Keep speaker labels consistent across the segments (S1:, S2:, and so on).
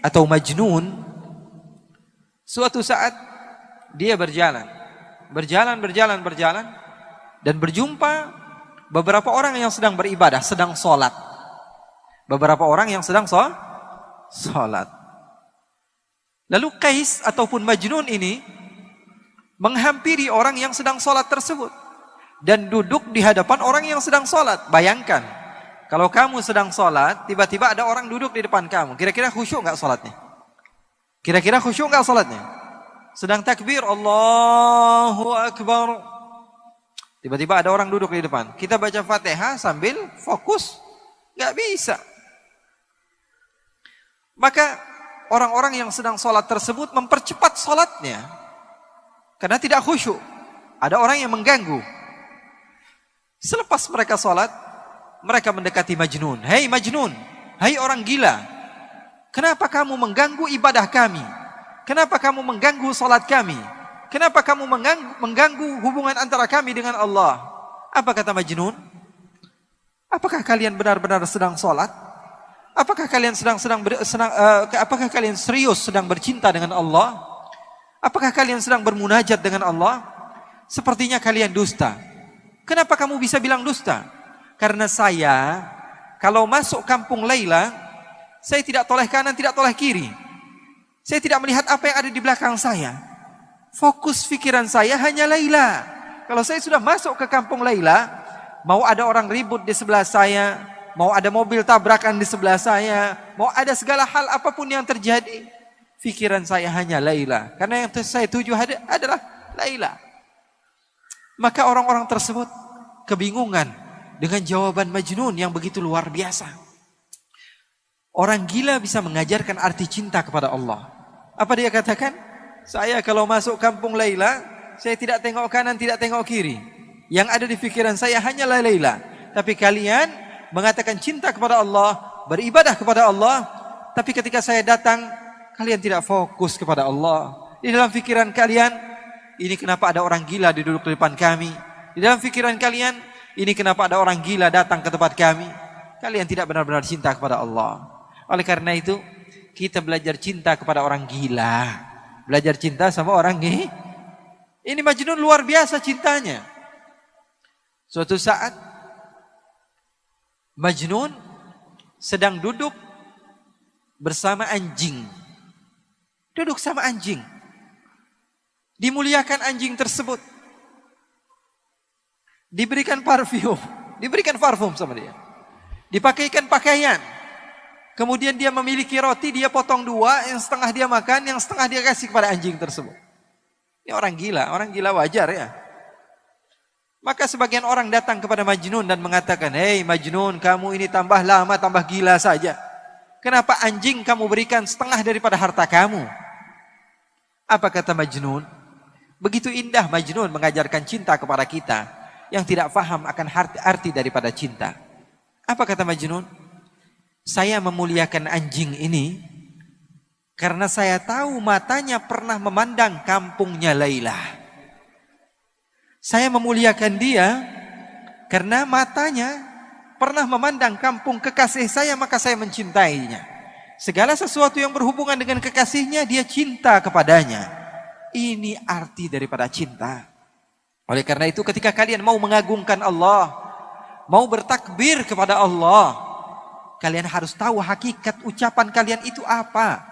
S1: atau majnun, suatu saat dia berjalan dan berjumpa beberapa orang yang sedang beribadah, sedang sholat. Beberapa orang yang sedang sholat. Lalu Qais ataupun majnun ini menghampiri orang yang sedang sholat tersebut dan duduk di hadapan orang yang sedang sholat. Bayangkan, kalau kamu sedang sholat, tiba-tiba ada orang duduk di depan kamu. Kira-kira khusyuk nggak sholatnya? Kira-kira khusyuk nggak sholatnya? Sedang takbir, Allahu Akbar. Tiba-tiba ada orang duduk di depan. Kita baca Fatihah sambil fokus, nggak bisa. Maka orang-orang yang sedang sholat tersebut mempercepat sholatnya karena tidak khusyuk. Ada orang yang mengganggu. Selepas mereka sholat, mereka mendekati Majnun. Hei Majnun, hei orang gila, kenapa kamu mengganggu ibadah kami? Kenapa kamu mengganggu sholat kami? Kenapa kamu mengganggu hubungan antara kami dengan Allah? Apa kata Majnun? Apakah kalian benar-benar sedang sholat? Apakah kalian apakah kalian serius sedang bercinta dengan Allah? Apakah kalian sedang bermunajat dengan Allah? Sepertinya kalian dusta. Kenapa kamu bisa bilang dusta? Karena saya, kalau masuk kampung Laila, saya tidak toleh kanan, tidak toleh kiri. Saya tidak melihat apa yang ada di belakang saya. Fokus pikiran saya hanya Laila. Kalau saya sudah masuk ke kampung Laila, mau ada orang ribut di sebelah saya, mau ada mobil tabrakan di sebelah saya, mau ada segala hal apapun yang terjadi, pikiran saya hanya Laila. Karena yang saya tuju adalah Laila. Maka orang-orang tersebut kebingungan dengan jawaban Majnun yang begitu luar biasa. Orang gila bisa mengajarkan arti cinta kepada Allah. Apa dia katakan? Saya kalau masuk kampung Laila, saya tidak tengok kanan, tidak tengok kiri. Yang ada di pikiran saya hanyalah Laila. Tapi kalian mengatakan cinta kepada Allah, beribadah kepada Allah, tapi ketika saya datang, kalian tidak fokus kepada Allah. Di dalam pikiran kalian, ini kenapa ada orang gila duduk di depan kami? Di dalam pikiran kalian, ini kenapa ada orang gila datang ke tempat kami? Kalian tidak benar-benar cinta kepada Allah. Oleh karena itu, kita belajar cinta kepada orang gila. Belajar cinta sama orang gila. Ini Majnun luar biasa cintanya. Suatu saat, Majnun sedang duduk bersama anjing. Duduk sama anjing. Dimuliakan anjing tersebut. Diberikan parfum sama dia. Dipakaikan pakaian. Kemudian dia memiliki roti, dia potong dua, yang setengah dia makan, yang setengah dia kasih kepada anjing tersebut. Ini orang gila wajar ya. Maka sebagian orang datang kepada Majnun dan mengatakan, hei Majnun, kamu ini tambah lama, tambah gila saja. Kenapa anjing kamu berikan setengah daripada harta kamu? Apa kata Majnun? Begitu indah Majnun mengajarkan cinta kepada kita yang tidak faham akan arti daripada cinta. Apa kata Majnun? Saya memuliakan anjing ini karena saya tahu matanya pernah memandang kampungnya Laila. Saya memuliakan dia karena matanya pernah memandang kampung kekasih saya, maka saya mencintainya. Segala sesuatu yang berhubungan dengan kekasihnya, dia cinta kepadanya. Ini arti daripada cinta. Oleh karena itu ketika kalian mau mengagungkan Allah, mau bertakbir kepada Allah, kalian harus tahu hakikat ucapan kalian itu apa.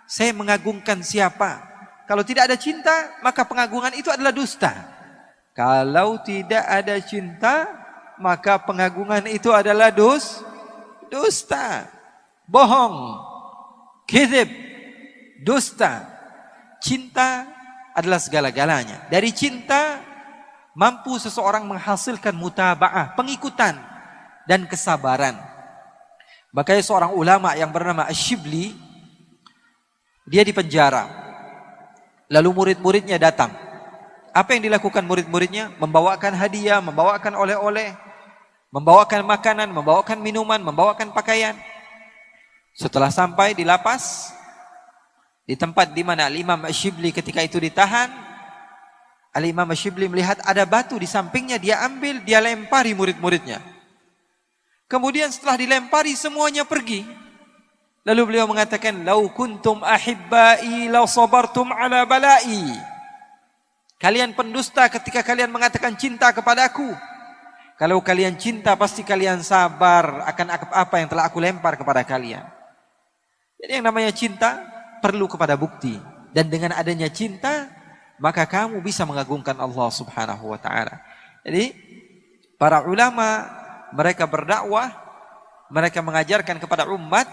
S1: Saya mengagungkan siapa? Kalau tidak ada cinta, maka pengagungan itu adalah dusta. Kalau tidak ada cinta, maka pengagungan itu adalah dusta. Bohong, kizib, dusta. Cinta adalah segala-galanya. Dari cinta mampu seseorang menghasilkan mutaba'ah, pengikutan dan kesabaran. Makanya seorang ulama yang bernama Ash-Shibli, dia dipenjara. Lalu murid-muridnya datang. Apa yang dilakukan murid-muridnya? Membawakan hadiah, membawakan oleh-oleh, membawakan makanan, membawakan minuman, membawakan pakaian. Setelah sampai di lapas, di tempat di mana Al-Imam Ash-Shibli ketika itu ditahan, Al-Imam Ash-Shibli melihat ada batu di sampingnya, dia ambil, dia lempari murid-muridnya. Kemudian setelah dilempari semuanya pergi. Lalu beliau mengatakan, "Lau kuntum ahibbai la sabartum ala balai." Kalian pendusta ketika kalian mengatakan cinta kepadaku. Kalau kalian cinta pasti kalian sabar akan apa yang telah aku lempar kepada kalian. Jadi yang namanya cinta perlu kepada bukti. Dan dengan adanya cinta, maka kamu bisa mengagungkan Allah Subhanahu wa ta'ala. Jadi para ulama, mereka berdakwah, mereka mengajarkan kepada umat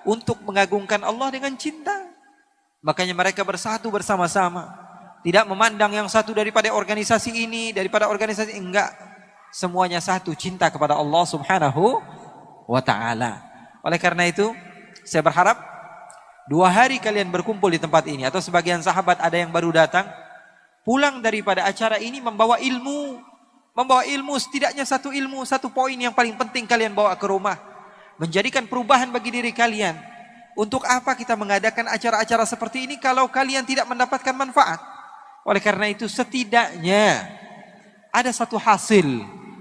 S1: untuk mengagungkan Allah dengan cinta. Makanya mereka bersatu bersama-sama. Tidak memandang yang satu daripada organisasi ini, daripada organisasi ini. Enggak. Semuanya satu, cinta kepada Allah Subhanahu wa ta'ala. Oleh karena itu, saya berharap 2 hari kalian berkumpul di tempat ini. Atau sebagian sahabat ada yang baru datang, pulang daripada acara ini membawa ilmu. Membawa ilmu, setidaknya satu ilmu, satu poin yang paling penting kalian bawa ke rumah. Menjadikan perubahan bagi diri kalian. Untuk apa kita mengadakan acara-acara seperti ini kalau kalian tidak mendapatkan manfaat? Oleh karena itu setidaknya ada satu hasil,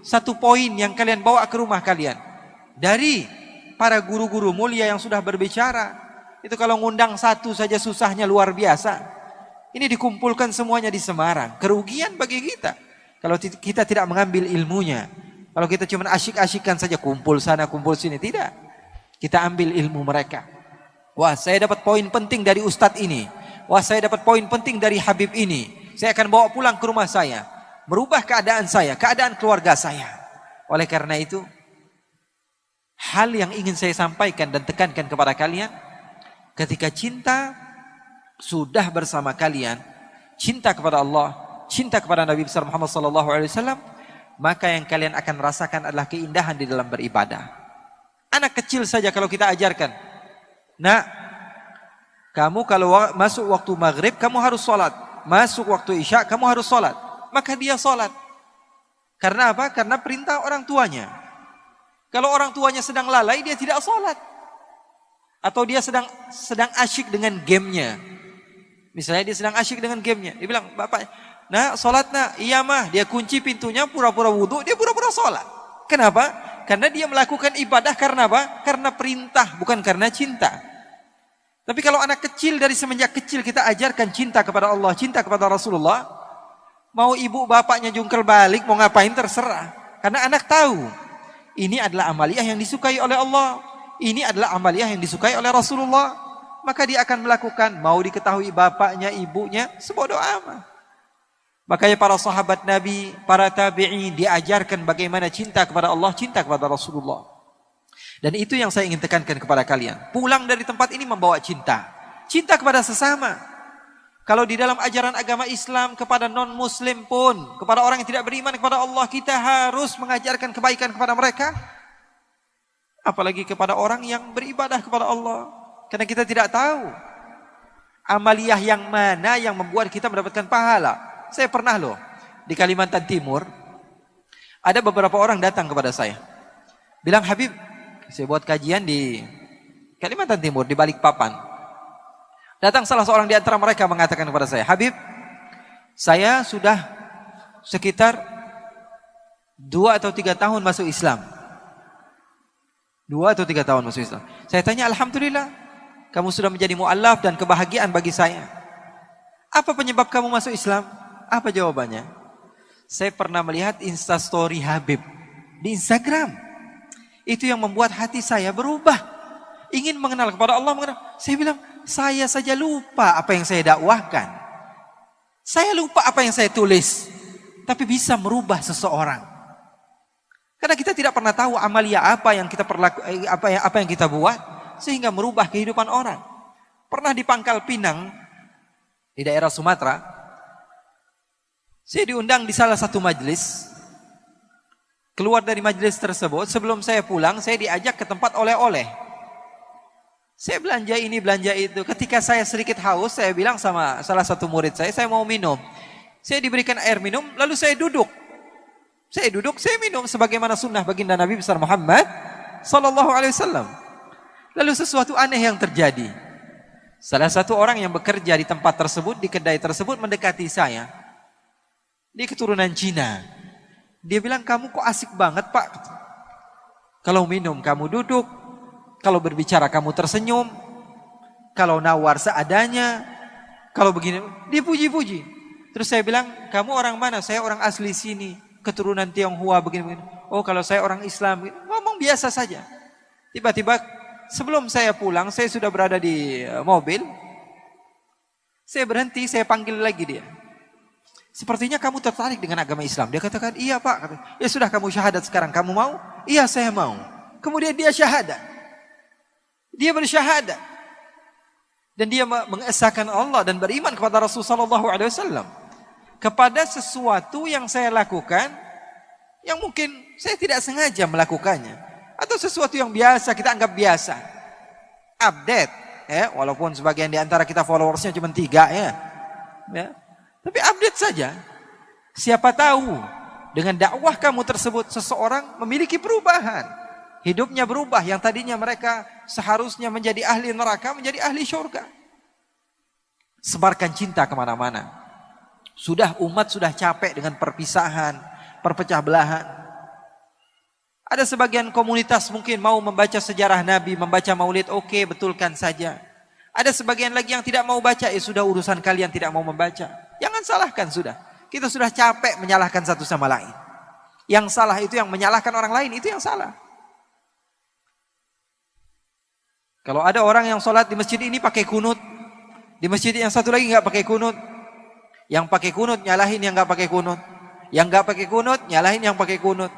S1: satu poin yang kalian bawa ke rumah kalian. Dari para guru-guru mulia yang sudah berbicara. Itu kalau ngundang satu saja susahnya luar biasa. Ini dikumpulkan semuanya di Semarang. Kerugian bagi kita kalau kita tidak mengambil ilmunya. Kalau kita cuma asyik-asyikan saja, kumpul sana, kumpul sini. Tidak. Kita ambil ilmu mereka. Wah, saya dapat poin penting dari ustadz ini. Wah, saya dapat poin penting dari Habib ini. Saya akan bawa pulang ke rumah saya. Merubah keadaan saya, keadaan keluarga saya. Oleh karena itu, hal yang ingin saya sampaikan dan tekankan kepada kalian, ketika cinta sudah bersama kalian, cinta kepada Allah, cinta kepada Nabi besar Muhammad SAW, maka yang kalian akan rasakan adalah keindahan di dalam beribadah. Anak kecil saja kalau kita ajarkan, "Nak, kamu kalau masuk waktu maghrib kamu harus sholat, masuk waktu isya kamu harus sholat," maka dia sholat. Karena apa? Karena perintah orang tuanya. Kalau orang tuanya sedang lalai, dia tidak sholat. Atau dia sedang asyik dengan gamenya. Misalnya dia sedang asyik dengan gamenya, dia bilang, "Bapak, nah sholat nak." "Iya mah." Dia kunci pintunya, pura-pura wudhu, dia pura-pura sholat. Kenapa? Karena dia melakukan ibadah karena apa? Karena perintah, bukan karena cinta. Tapi kalau anak kecil, dari semenjak kecil kita ajarkan cinta kepada Allah, cinta kepada Rasulullah, mau ibu bapaknya jungkel balik, mau ngapain terserah. Karena anak tahu, ini adalah amaliyah yang disukai oleh Allah, ini adalah amaliyah yang disukai oleh Rasulullah. Maka dia akan melakukan, mau diketahui bapaknya, ibunya, sebodoh amat. Makanya para sahabat Nabi, para tabi'in diajarkan bagaimana cinta kepada Allah, cinta kepada Rasulullah. Dan itu yang saya ingin tekankan kepada kalian. Pulang dari tempat ini membawa cinta. Cinta kepada sesama. Kalau di dalam ajaran agama Islam kepada non-muslim pun, kepada orang yang tidak beriman kepada Allah, kita harus mengajarkan kebaikan kepada mereka. Apalagi kepada orang yang beribadah kepada Allah. Karena kita tidak tahu amaliyah yang mana yang membuat kita mendapatkan pahala. Saya pernah loh di Kalimantan Timur, ada beberapa orang datang kepada saya, bilang, "Habib, saya buat kajian di Kalimantan Timur, di Balikpapan." Datang salah seorang di antara mereka mengatakan kepada saya, "Habib, saya sudah sekitar 2 atau 3 tahun masuk Islam." 2 atau 3 tahun masuk Islam. Saya tanya, "Alhamdulillah, kamu sudah menjadi mu'allaf dan kebahagiaan bagi saya. Apa penyebab kamu masuk Islam?" Apa jawabannya? "Saya pernah melihat instastory Habib di Instagram. Itu yang membuat hati saya berubah. Ingin mengenal kepada Allah." Saya bilang, saya saja lupa apa yang saya dakwahkan. Saya lupa apa yang saya tulis. Tapi bisa merubah seseorang. Karena kita tidak pernah tahu amalia apa yang kita apa yang kita buat sehingga merubah kehidupan orang. Pernah di Pangkal Pinang di daerah Sumatera, saya diundang di salah satu majelis. Keluar dari majelis tersebut, sebelum saya pulang, saya diajak ke tempat oleh-oleh. Saya belanja ini, belanja itu. Ketika saya sedikit haus, saya bilang sama salah satu murid saya mau minum. Saya diberikan air minum, lalu saya duduk. Saya minum sebagaimana sunnah baginda Nabi besar Muhammad sallallahu alaihi wasallam. Lalu sesuatu aneh yang terjadi. Salah satu orang yang bekerja di tempat tersebut, di kedai tersebut, mendekati saya. Dia keturunan Cina. Dia bilang, "Kamu kok asik banget, Pak. Kalau minum kamu duduk, Kalau berbicara kamu tersenyum, kalau nawar seadanya, kalau begini dipuji-puji. Terus saya bilang, kamu orang mana? Saya orang asli sini, keturunan Tionghoa begini-begini. Oh, kalau saya orang Islam, ngomong biasa saja. Tiba-tiba sebelum saya pulang, saya sudah berada di mobil. Saya berhenti, saya panggil lagi dia. Sepertinya kamu tertarik dengan agama Islam. Dia katakan, iya Pak. Ya sudah, kamu syahadat sekarang. Kamu mau? Iya, saya mau. Kemudian dia syahadat. Dia bersyahadat. Dan dia mengesahkan Allah dan beriman kepada Rasulullah SAW. Kepada sesuatu yang saya lakukan, yang mungkin saya tidak sengaja melakukannya. Atau sesuatu yang biasa, kita anggap biasa. Update. Ya, walaupun sebagian di antara kita followersnya cuma 3 ya. Ya. Tapi update saja. Siapa tahu dengan dakwah kamu tersebut seseorang memiliki perubahan. Hidupnya berubah, yang tadinya mereka seharusnya menjadi ahli neraka menjadi ahli syurga. Sebarkan cinta kemana-mana. Umat sudah capek dengan perpisahan, perpecah belahan. Ada sebagian komunitas mungkin mau membaca sejarah Nabi, membaca maulid, oke, betulkan saja. Ada sebagian lagi yang tidak mau baca, ya sudah urusan kalian tidak mau membaca. Jangan salahkan sudah. Kita sudah capek menyalahkan satu sama lain. Yang salah itu yang menyalahkan orang lain, itu yang salah. Kalau ada orang yang sholat di masjid ini pakai kunut, di masjid yang satu lagi nggak pakai kunut, yang pakai kunut nyalahin yang nggak pakai kunut, yang nggak pakai kunut nyalahin yang pakai kunut.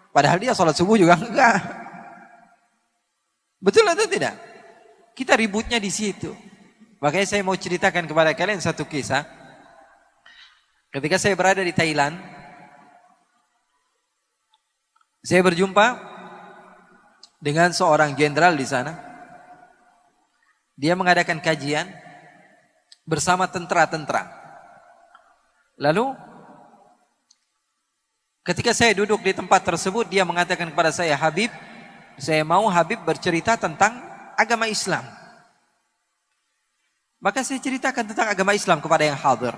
S1: Padahal dia sholat subuh juga enggak. Betul atau tidak? Kita ributnya di situ. Makanya saya mau ceritakan kepada kalian satu kisah. Ketika saya berada di Thailand, saya berjumpa dengan seorang jenderal di sana. Dia mengadakan kajian bersama tentara-tentara. Lalu ketika saya duduk di tempat tersebut, dia mengatakan kepada saya, Habib, saya mau Habib bercerita tentang agama Islam. Maka saya ceritakan tentang agama Islam kepada yang hadir.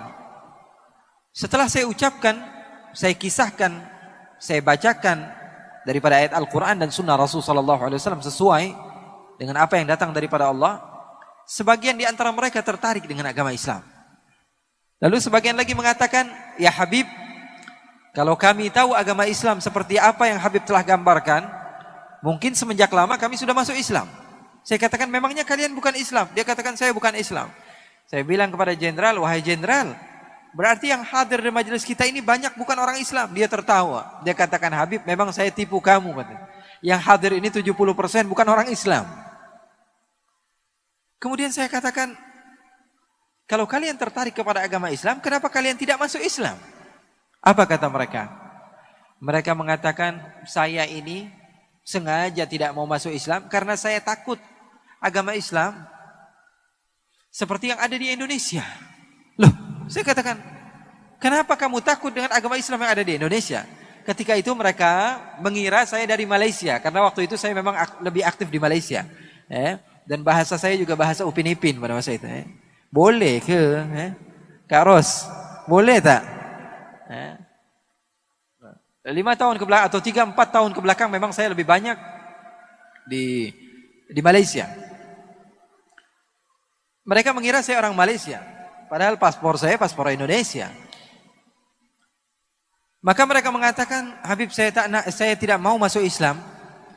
S1: Setelah saya ucapkan, saya kisahkan, saya bacakan daripada ayat Al-Quran dan Sunnah Rasulullah SAW sesuai dengan apa yang datang daripada Allah. Sebagian di antara mereka tertarik dengan agama Islam. Lalu sebagian lagi mengatakan, ya Habib, kalau kami tahu agama Islam seperti apa yang Habib telah gambarkan, mungkin semenjak lama kami sudah masuk Islam. Saya katakan, memangnya kalian bukan Islam? Dia katakan, saya bukan Islam. Saya bilang kepada jenderal, wahai jenderal, berarti yang hadir di majelis kita ini banyak bukan orang Islam. Dia tertawa. Dia katakan, Habib, memang saya tipu kamu. Katanya. Yang hadir ini 70% bukan orang Islam. Kemudian saya katakan, kalau kalian tertarik kepada agama Islam, kenapa kalian tidak masuk Islam? Apa kata mereka? Mereka mengatakan, saya ini sengaja tidak mau masuk Islam karena saya takut agama Islam seperti yang ada di Indonesia. Loh, saya katakan, kenapa kamu takut dengan agama Islam yang ada di Indonesia? Ketika itu mereka mengira saya dari Malaysia, karena waktu itu saya memang lebih aktif di Malaysia. Dan bahasa saya juga bahasa Upin Ipin pada masa itu. Boleh ke? Kak Ros, boleh tak? 5 tahun ke belakang atau 3-4 tahun ke belakang memang saya lebih banyak di Malaysia. Mereka mengira saya orang Malaysia, padahal paspor saya paspor Indonesia. Maka mereka mengatakan, Habib, saya tidak mau masuk Islam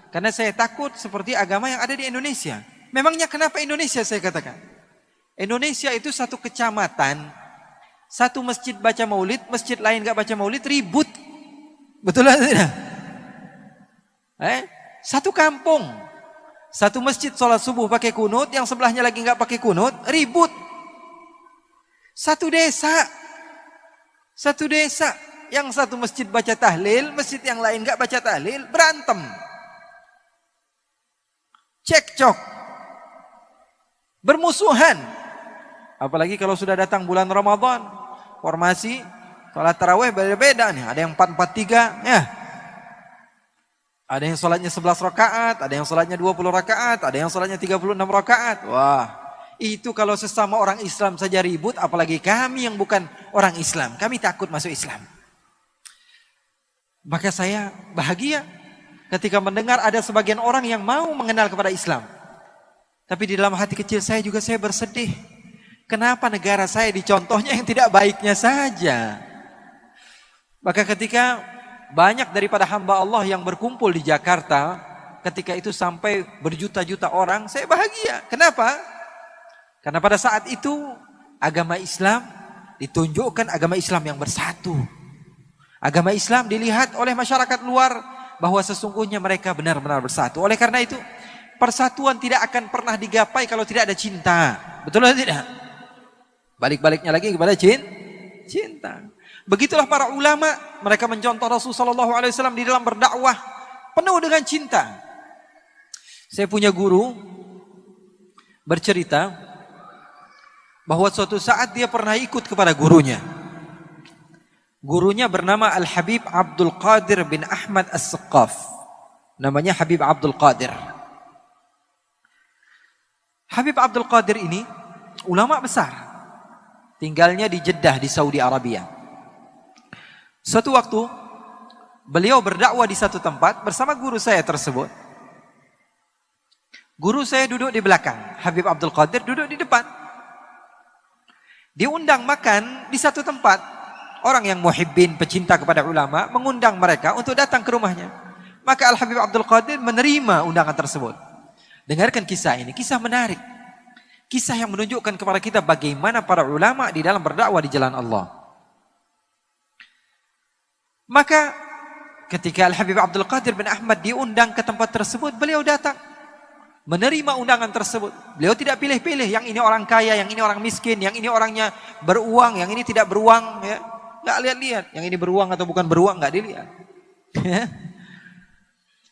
S1: karena saya takut seperti agama yang ada di Indonesia. Memangnya kenapa Indonesia? Saya katakan, Indonesia itu satu kecamatan, satu masjid baca maulid, masjid lain gak baca maulid, ribut. Betul atau tidak? Satu kampung, satu masjid sholat subuh pakai kunut, yang sebelahnya lagi nggak pakai kunut, ribut. Satu desa, yang satu masjid baca tahlil, masjid yang lain nggak baca tahlil, berantem, cekcok, bermusuhan. Apalagi kalau sudah datang bulan Ramadan, formasi sholat tarawih beda-beda nih. Ada yang 4-4-3 ya. Ada yang sholatnya 11 rakaat, ada yang sholatnya 20 rakaat, ada yang sholatnya 36 rakaat. Wah, itu kalau sesama orang Islam saja ribut, apalagi kami yang bukan orang Islam. Kami takut masuk Islam. Maka saya bahagia ketika mendengar ada sebagian orang yang mau mengenal kepada Islam. Tapi di dalam hati kecil saya juga saya bersedih. Kenapa negara saya dicontohnya yang tidak baiknya saja? Maka ketika banyak daripada hamba Allah yang berkumpul di Jakarta, ketika itu sampai berjuta-juta orang, saya bahagia. Kenapa? Karena pada saat itu agama Islam ditunjukkan agama Islam yang bersatu. Agama Islam dilihat oleh masyarakat luar bahwa sesungguhnya mereka benar-benar bersatu. Oleh karena itu, persatuan tidak akan pernah digapai kalau tidak ada cinta. Betul atau tidak? Balik-baliknya lagi kepada cinta. Begitulah para ulama, mereka mencontoh Rasulullah SAW di dalam berdakwah penuh dengan cinta. Saya punya guru bercerita bahwa suatu saat dia pernah ikut kepada gurunya. Gurunya bernama Al-Habib Abdul Qadir bin Ahmad As-Saqqaf. Namanya Habib Abdul Qadir. Habib Abdul Qadir ini ulama besar. Tinggalnya di Jeddah di Saudi Arabia. Suatu waktu beliau berdakwah di satu tempat bersama guru saya tersebut. Guru saya duduk di belakang, Habib Abdul Qadir duduk di depan. Diundang makan di satu tempat. Orang yang muhibbin, pecinta kepada ulama, mengundang mereka untuk datang ke rumahnya. Maka Al-Habib Abdul Qadir menerima undangan tersebut. Dengarkan kisah ini, kisah menarik. Kisah yang menunjukkan kepada kita bagaimana para ulama di dalam berdakwah di jalan Allah. Maka ketika Al-Habib Abdul Qadir bin Ahmad diundang ke tempat tersebut, beliau datang menerima undangan tersebut. Beliau tidak pilih-pilih, yang ini orang kaya, yang ini orang miskin, yang ini orangnya beruang, yang ini tidak beruang, ya. Enggak lihat-lihat, yang ini beruang atau bukan beruang enggak dilihat.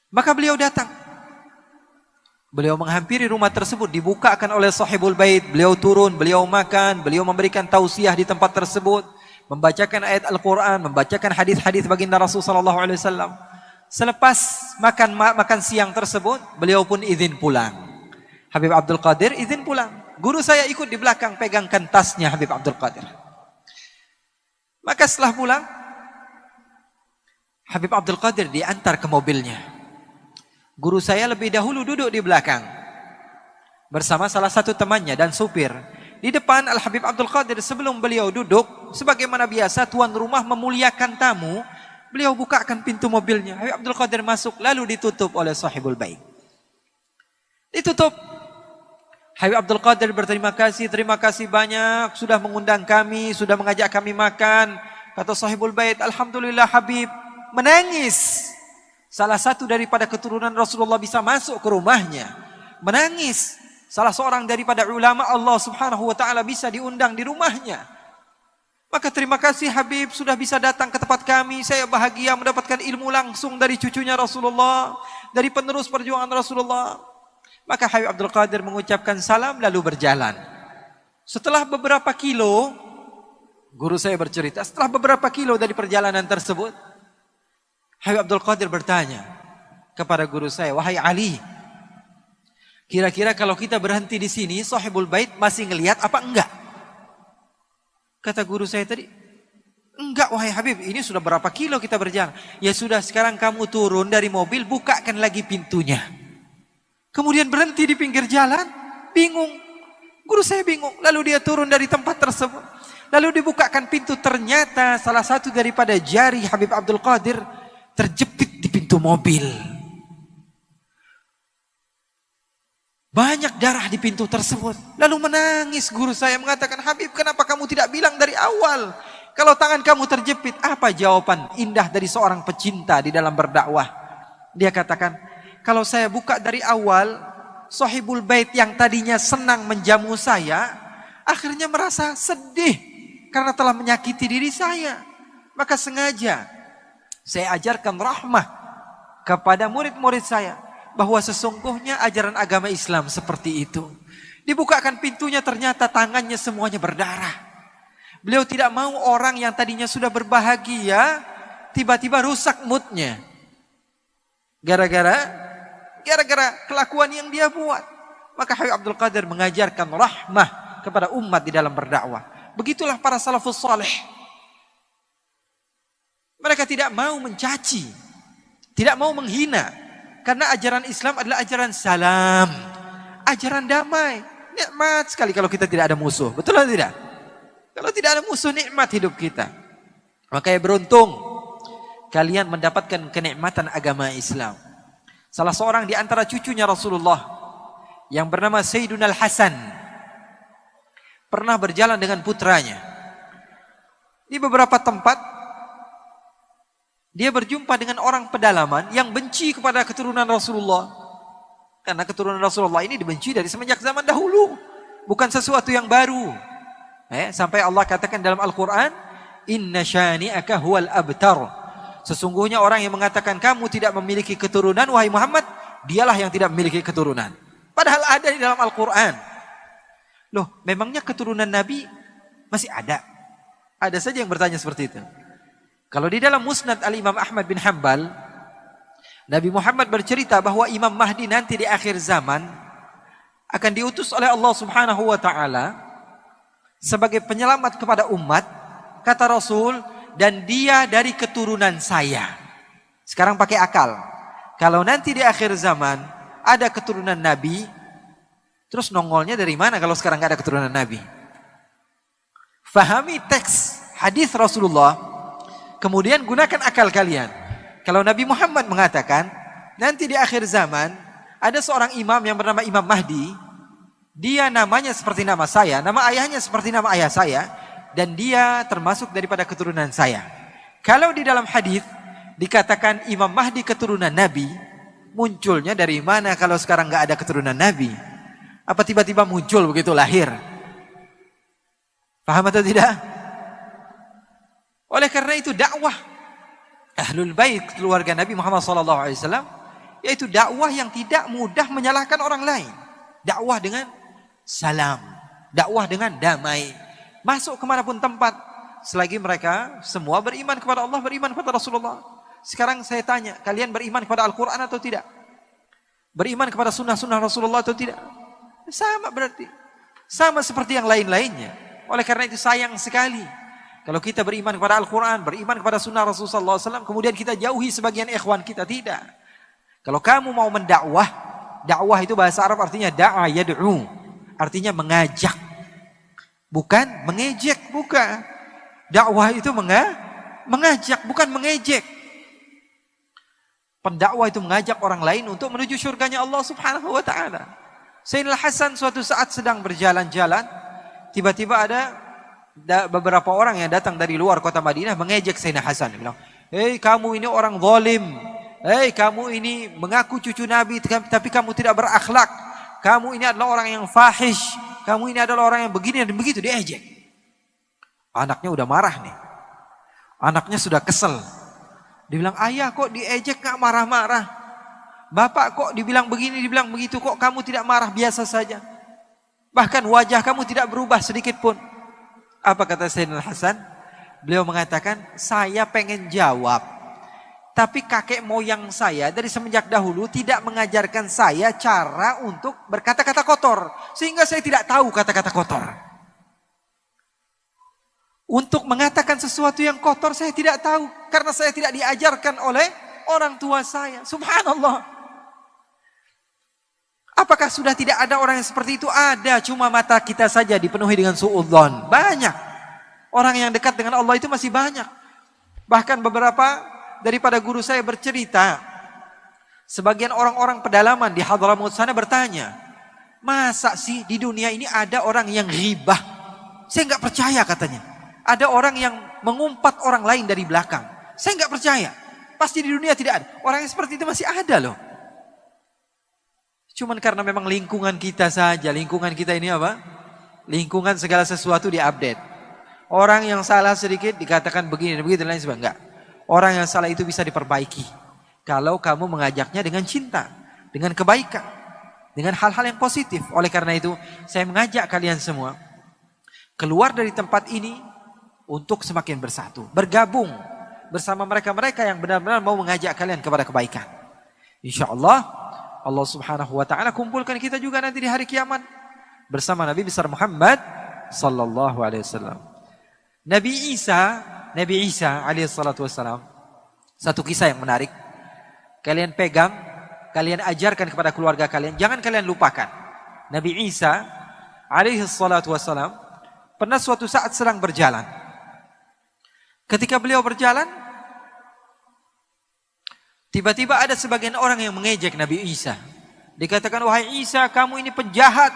S1: Maka beliau datang. Beliau menghampiri rumah tersebut, dibukakan oleh sahibul bait, beliau turun, beliau makan, beliau memberikan tausiah di tempat tersebut. Membacakan ayat Al-Quran, membacakan hadis-hadis baginda Rasulullah SAW. Selepas makan siang tersebut, beliau pun izin pulang. Habib Abdul Qadir izin pulang. Guru saya ikut di belakang, pegangkan tasnya Habib Abdul Qadir. Maka setelah pulang, Habib Abdul Qadir diantar ke mobilnya. Guru saya lebih dahulu duduk di belakang bersama salah satu temannya dan supir. Di depan Al-Habib Abdul Qadir, sebelum beliau duduk, sebagaimana biasa tuan rumah memuliakan tamu, beliau bukakan pintu mobilnya. Habib Abdul Qadir masuk, lalu ditutup oleh sahibul bait. Ditutup. Habib Abdul Qadir berterima kasih banyak, sudah mengundang kami, sudah mengajak kami makan. Kata sahibul bait, Alhamdulillah Habib, menangis. Salah satu daripada keturunan Rasulullah bisa masuk ke rumahnya. Menangis. Salah seorang daripada ulama Allah Subhanahu wa taala bisa diundang di rumahnya. Maka terima kasih Habib sudah bisa datang ke tempat kami. Saya bahagia mendapatkan ilmu langsung dari cucunya Rasulullah, dari penerus perjuangan Rasulullah. Maka Habib Abdul Qadir mengucapkan salam lalu berjalan. Setelah beberapa kilo, guru saya bercerita, setelah beberapa kilo dari perjalanan tersebut, Habib Abdul Qadir bertanya kepada guru saya, "Wahai Ali, kira-kira kalau kita berhenti di sini, sahibul bait masih ngelihat apa enggak?" Kata guru saya tadi, "Enggak wahai Habib, ini sudah berapa kilo kita berjalan." "Ya sudah, sekarang kamu turun dari mobil, bukakan lagi pintunya." Kemudian berhenti di pinggir jalan, bingung. Guru saya bingung. Lalu dia turun dari tempat tersebut. Lalu dibukakan pintu, ternyata salah satu daripada jari Habib Abdul Qadir terjepit di pintu mobil. Banyak darah di pintu tersebut. Lalu menangis guru saya mengatakan, "Habib, kenapa kamu tidak bilang dari awal? Kalau tangan kamu terjepit." Apa jawaban indah dari seorang pecinta di dalam berdakwah? Dia katakan, "Kalau saya buka dari awal, sahibul bait yang tadinya senang menjamu saya, akhirnya merasa sedih karena telah menyakiti diri saya. Maka sengaja saya ajarkan rahmah kepada murid-murid saya, bahwa sesungguhnya ajaran agama Islam seperti itu." Dibukakan pintunya, ternyata tangannya semuanya berdarah. Beliau tidak mau orang yang tadinya sudah berbahagia tiba-tiba rusak moodnya gara-gara kelakuan yang dia buat. Maka Habib Abdul Qadir mengajarkan rahmah kepada umat di dalam berdakwah. Begitulah para salafus saleh. Mereka tidak mau mencaci, tidak mau menghina. Karena ajaran Islam adalah ajaran salam, ajaran damai. Nikmat sekali kalau kita tidak ada musuh. Betul atau tidak? Kalau tidak ada musuh, nikmat hidup kita. Makanya beruntung kalian mendapatkan kenikmatan agama Islam. Salah seorang di antara cucunya Rasulullah yang bernama Sayyiduna Al-Hasan pernah berjalan dengan putranya. Di beberapa tempat dia berjumpa dengan orang pedalaman yang benci kepada keturunan Rasulullah. Karena keturunan Rasulullah ini dibenci dari semenjak zaman dahulu. Bukan sesuatu yang baru. Sampai Allah katakan dalam Al-Quran, Inna syani'aka huwal abtar. Sesungguhnya orang yang mengatakan kamu tidak memiliki keturunan, wahai Muhammad, dialah yang tidak memiliki keturunan. Padahal ada di dalam Al-Quran. Loh, memangnya keturunan Nabi masih ada? Ada saja yang bertanya seperti itu. Kalau di dalam Musnad Al-Imam Ahmad bin Hanbal, Nabi Muhammad bercerita bahwa Imam Mahdi nanti di akhir zaman akan diutus oleh Allah Subhanahu wa taala sebagai penyelamat kepada umat, kata Rasul, dan dia dari keturunan saya. Sekarang pakai akal. Kalau nanti di akhir zaman ada keturunan Nabi, terus nongolnya dari mana kalau sekarang nggak ada keturunan Nabi? Fahami teks hadis Rasulullah, kemudian gunakan akal kalian. Kalau Nabi Muhammad mengatakan, nanti di akhir zaman, ada seorang imam yang bernama Imam Mahdi, dia namanya seperti nama saya, nama ayahnya seperti nama ayah saya, dan dia termasuk daripada keturunan saya. Kalau di dalam hadis dikatakan Imam Mahdi keturunan Nabi, munculnya dari mana kalau sekarang nggak ada keturunan Nabi? Apa tiba-tiba muncul begitu lahir? Paham atau tidak? Oleh karena itu dakwah Ahlul Bait keluarga Nabi Muhammad SAW yaitu dakwah yang tidak mudah menyalahkan orang lain. Dakwah dengan salam, dakwah dengan damai. Masuk kemanapun tempat, selagi mereka semua beriman kepada Allah, beriman kepada Rasulullah. Sekarang saya tanya, kalian beriman kepada Al-Quran atau tidak? Beriman kepada sunnah-sunnah Rasulullah atau tidak? Sama berarti. Sama seperti yang lain-lainnya. Oleh karena itu sayang sekali kalau kita beriman kepada Al-Quran, beriman kepada sunnah Rasulullah SAW, kemudian kita jauhi sebagian ikhwan kita, tidak. Kalau kamu mau mendakwah, dakwah itu bahasa Arab artinya da'a yad'u, artinya mengajak, bukan mengejek, bukan. Dakwah itu mengajak, bukan mengejek. Pendakwah itu mengajak orang lain untuk menuju surganya Allah Subhanahu wa taala. Sayyidina Hasan suatu saat sedang berjalan-jalan, tiba-tiba ada beberapa orang yang datang dari luar kota Madinah mengejek Sayyidina Hasan. Dia bilang, "Hei kamu ini orang zalim. Hei kamu ini mengaku cucu Nabi tapi kamu tidak berakhlak. Kamu ini adalah orang yang fahish. Kamu ini adalah orang yang begini dan begitu." Diejek. Anaknya udah marah nih. Anaknya sudah kesel. Dia bilang, "Ayah kok diejek gak marah-marah? Bapak kok dibilang begini, dibilang begitu, kok kamu tidak marah, biasa saja? Bahkan wajah kamu tidak berubah sedikit pun." Apa kata Sayyidina Hasan? Beliau mengatakan, saya pengen jawab, tapi kakek moyang saya dari semenjak dahulu tidak mengajarkan saya cara untuk berkata-kata kotor, sehingga saya tidak tahu kata-kata kotor. Untuk mengatakan sesuatu yang kotor saya tidak tahu, karena saya tidak diajarkan oleh orang tua saya. Subhanallah. Apakah sudah tidak ada orang yang seperti itu? Ada, cuma mata kita saja dipenuhi dengan suudzon. Banyak. Orang yang dekat dengan Allah itu masih banyak. Bahkan beberapa daripada guru saya bercerita, sebagian orang-orang pedalaman di Hadramaut sana bertanya, masa sih di dunia ini ada orang yang ghibah? Saya nggak percaya katanya. Ada orang yang mengumpat orang lain dari belakang. Saya nggak percaya. Pasti di dunia tidak ada. Orang yang seperti itu masih ada loh. Cuman karena memang lingkungan kita saja. Lingkungan kita ini apa? Lingkungan segala sesuatu diupdate. Orang yang salah sedikit dikatakan begini dan begitu dan lain sebagainya. Enggak. Orang yang salah itu bisa diperbaiki. Kalau kamu mengajaknya dengan cinta. Dengan kebaikan. Dengan hal-hal yang positif. Oleh karena itu saya mengajak kalian semua keluar dari tempat ini untuk semakin bersatu. Bergabung bersama mereka-mereka yang benar-benar mau mengajak kalian kepada kebaikan. InsyaAllah Allah Subhanahu wa taala kumpulkan kita juga nanti di hari kiamat bersama Nabi besar Muhammad sallallahu alaihi wasallam. Nabi Isa alaihi salatu wasallam. Satu kisah yang menarik. Kalian pegang, kalian ajarkan kepada keluarga kalian, jangan kalian lupakan. Nabi Isa alaihi salatu wassalam pernah suatu saat sedang berjalan. Ketika beliau berjalan, tiba-tiba ada sebagian orang yang mengejek Nabi Isa. Dikatakan, wahai Isa, kamu ini penjahat.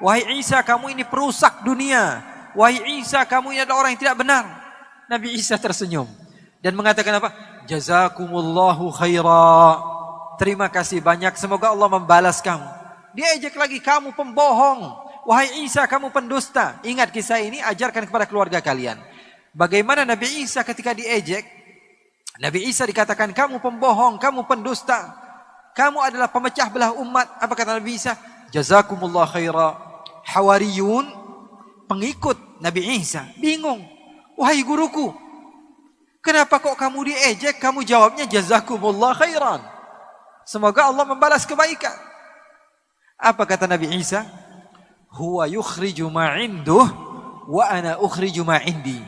S1: Wahai Isa, kamu ini perusak dunia. Wahai Isa, kamu ini adalah orang yang tidak benar. Nabi Isa tersenyum dan mengatakan apa? Jazakumullahu khaira. Terima kasih banyak, semoga Allah membalas kamu. Dia ejek lagi, kamu pembohong. Wahai Isa, kamu pendusta. Ingat kisah ini, ajarkan kepada keluarga kalian. Bagaimana Nabi Isa ketika diejek, Nabi Isa dikatakan, kamu pembohong, kamu pendusta. Kamu adalah pemecah belah umat. Apa kata Nabi Isa? Jazakumullah khaira. Hawariyun, pengikut Nabi Isa, bingung. Wahai guruku, kenapa kok kamu diejek? Kamu jawabnya jazakumullah khairan. Semoga Allah membalas kebaikan. Apa kata Nabi Isa? Huwa yukhriju ma induh wa ana ukhriju ma indi.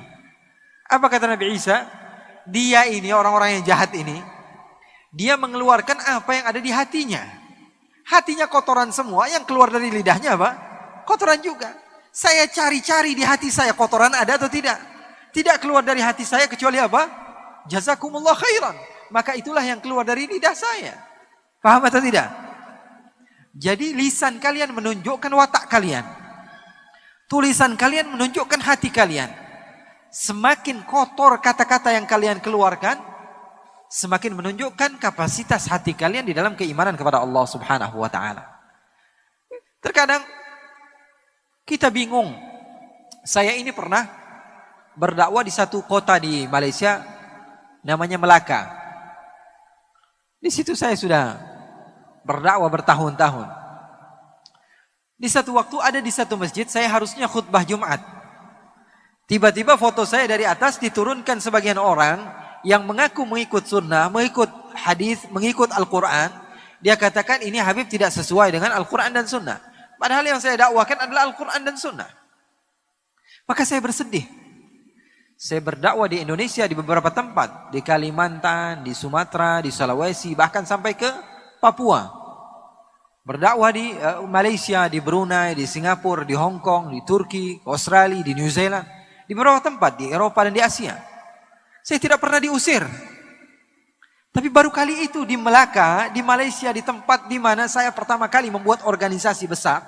S1: Apa kata Nabi Isa? Dia ini, orang-orang yang jahat ini, dia mengeluarkan apa yang ada di hatinya. Hatinya kotoran semua, yang keluar dari lidahnya apa? Kotoran juga. Saya cari-cari di hati saya, kotoran ada atau tidak? Tidak keluar dari hati saya kecuali apa? Jazakumullah khairan. Maka itulah yang keluar dari lidah saya. Paham atau tidak? Jadi lisan kalian menunjukkan watak kalian. Tulisan kalian menunjukkan hati kalian. Semakin kotor kata-kata yang kalian keluarkan, semakin menunjukkan kapasitas hati kalian di dalam keimanan kepada Allah Subhanahu wa taala. Terkadang kita bingung. Saya ini pernah berdakwah di satu kota di Malaysia namanya Melaka. Di situ saya sudah berdakwah bertahun-tahun. Di satu waktu ada di satu masjid saya harusnya khutbah Jumat. Tiba-tiba foto saya dari atas diturunkan sebagian orang yang mengaku mengikut sunnah, mengikut hadis, mengikut Al-Quran. Dia katakan ini Habib tidak sesuai dengan Al-Quran dan sunnah. Padahal yang saya dakwakan adalah Al-Quran dan sunnah. Maka saya bersedih. Saya berdakwah di Indonesia di beberapa tempat. Di Kalimantan, di Sumatera, di Sulawesi, bahkan sampai ke Papua. Berdakwah di Malaysia, di Brunei, di Singapura, di Hong Kong, di Turki, Australia, di New Zealand. Di beberapa tempat, di Eropa dan di Asia. Saya tidak pernah diusir. Tapi baru kali itu di Melaka, di Malaysia, di tempat di mana saya pertama kali membuat organisasi besar.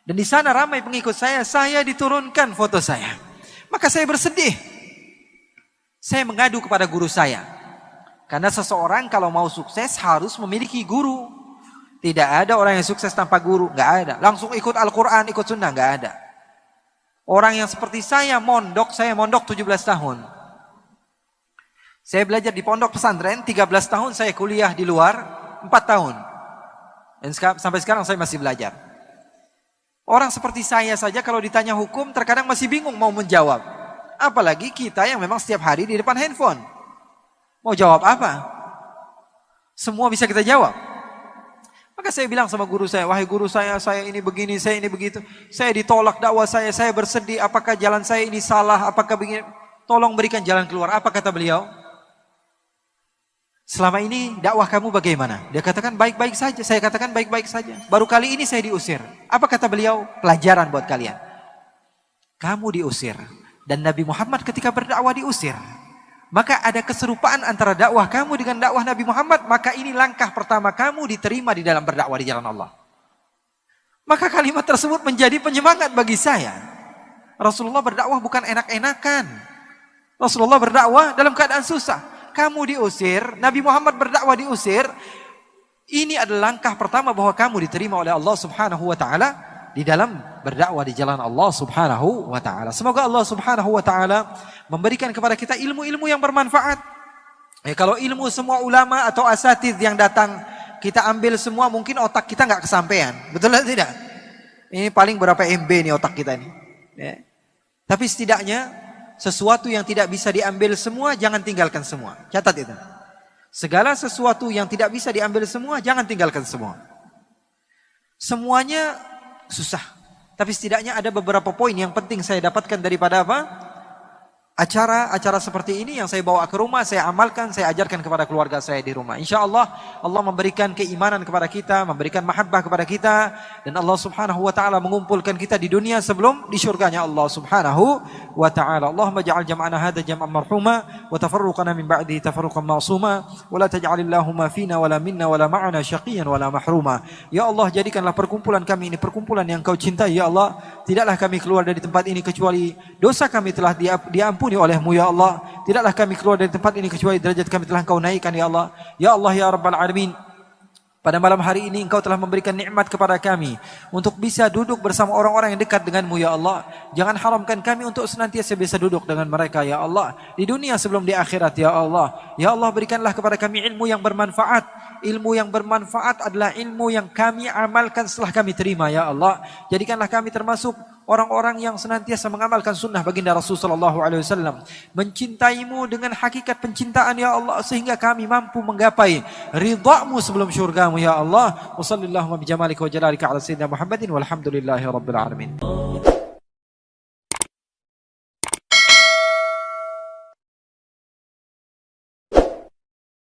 S1: Dan di sana ramai pengikut saya diturunkan foto saya. Maka saya bersedih. Saya mengadu kepada guru saya. Karena seseorang kalau mau sukses harus memiliki guru. Tidak ada orang yang sukses tanpa guru, nggak ada. Langsung ikut Al-Quran, ikut sunnah, nggak ada. Orang yang seperti saya mondok 17 tahun. Saya belajar di pondok pesantren 13 tahun, saya kuliah di luar 4 tahun. Dan sampai sekarang saya masih belajar. Orang seperti saya saja kalau ditanya hukum terkadang masih bingung mau menjawab. Apalagi kita yang memang setiap hari di depan handphone. Mau jawab apa? Semua bisa kita jawab. Maka saya bilang sama guru saya, wahai guru saya ini begini, saya ini begitu. Saya ditolak dakwah saya bersedih, apakah jalan saya ini salah, apakah begini. Tolong berikan jalan keluar. Apa kata beliau? Selama ini dakwah kamu bagaimana? Dia katakan baik-baik saja. Saya katakan baik-baik saja. Baru kali ini saya diusir. Apa kata beliau? Pelajaran buat kalian. Kamu diusir. Dan Nabi Muhammad ketika berdakwah diusir. Maka ada keserupaan antara dakwah kamu dengan dakwah Nabi Muhammad. Maka ini langkah pertama kamu diterima di dalam berdakwah di jalan Allah. Maka kalimat tersebut menjadi penyemangat bagi saya. Rasulullah berdakwah bukan enak-enakan. Rasulullah berdakwah dalam keadaan susah. Kamu diusir, Nabi Muhammad berdakwah diusir. Ini adalah langkah pertama bahwa kamu diterima oleh Allah Subhanahu wa taala di dalam berdakwah di jalan Allah Subhanahu wa taala. Semoga Allah Subhanahu wa taala memberikan kepada kita ilmu-ilmu yang bermanfaat. Kalau ilmu semua ulama atau asatidz yang datang kita ambil semua, mungkin otak kita nggak kesampaian. Betul atau tidak? Ini paling berapa MB nih otak kita ini. Ya. Tapi setidaknya sesuatu yang tidak bisa diambil semua, jangan tinggalkan semua. Catat itu. Segala sesuatu yang tidak bisa diambil semua, jangan tinggalkan semua. Semuanya susah. Tapi setidaknya ada beberapa poin yang penting saya dapatkan daripada apa? acara-acara seperti ini yang saya bawa ke rumah, saya amalkan, saya ajarkan kepada keluarga saya di rumah. Insya Allah, Allah memberikan keimanan kepada kita, memberikan mahabbah kepada kita, dan Allah subhanahu wa ta'ala mengumpulkan kita di dunia sebelum di syurganya Allah subhanahu wa ta'ala. Allahumma ja'al jam'ana hadha jam'an marhuma, wa tafarruqana min ba'di tafarruqan ma'suma, wa la taj'alillahumma fina wa la minna wa la ma'ana syaqiyan wa la mahruma. Ya Allah, jadikanlah perkumpulan kami ini perkumpulan yang Kau cintai, ya Allah. Tidaklah kami keluar dari tempat ini kecuali dosa kami telah diampuni oleh-Mu, ya Allah. Tidaklah kami keluar dari tempat ini kecuali derajat kami telah Engkau naikkan, ya Allah. Ya Allah, ya Rabbal Alamin, pada malam hari ini Engkau telah memberikan nikmat kepada kami untuk bisa duduk bersama orang-orang yang dekat denganmu, ya Allah. Jangan haramkan kami untuk senantiasa bisa duduk dengan mereka, ya Allah, di dunia sebelum di akhirat, ya Allah. Ya Allah, berikanlah kepada kami ilmu yang bermanfaat. Ilmu yang bermanfaat adalah ilmu yang kami amalkan setelah kami terima, ya Allah. Jadikanlah kami termasuk orang-orang yang senantiasa mengamalkan sunnah baginda Rasulullah SAW, mencintaimu dengan hakikat pencintaan, ya Allah, sehingga kami mampu menggapai ridha-Mu sebelum syurga-Mu, ya Allah. Wa sallallahu bi jamalika wa jalalika ala sayyidina Muhammadin walhamdulillahi rabbil alamin.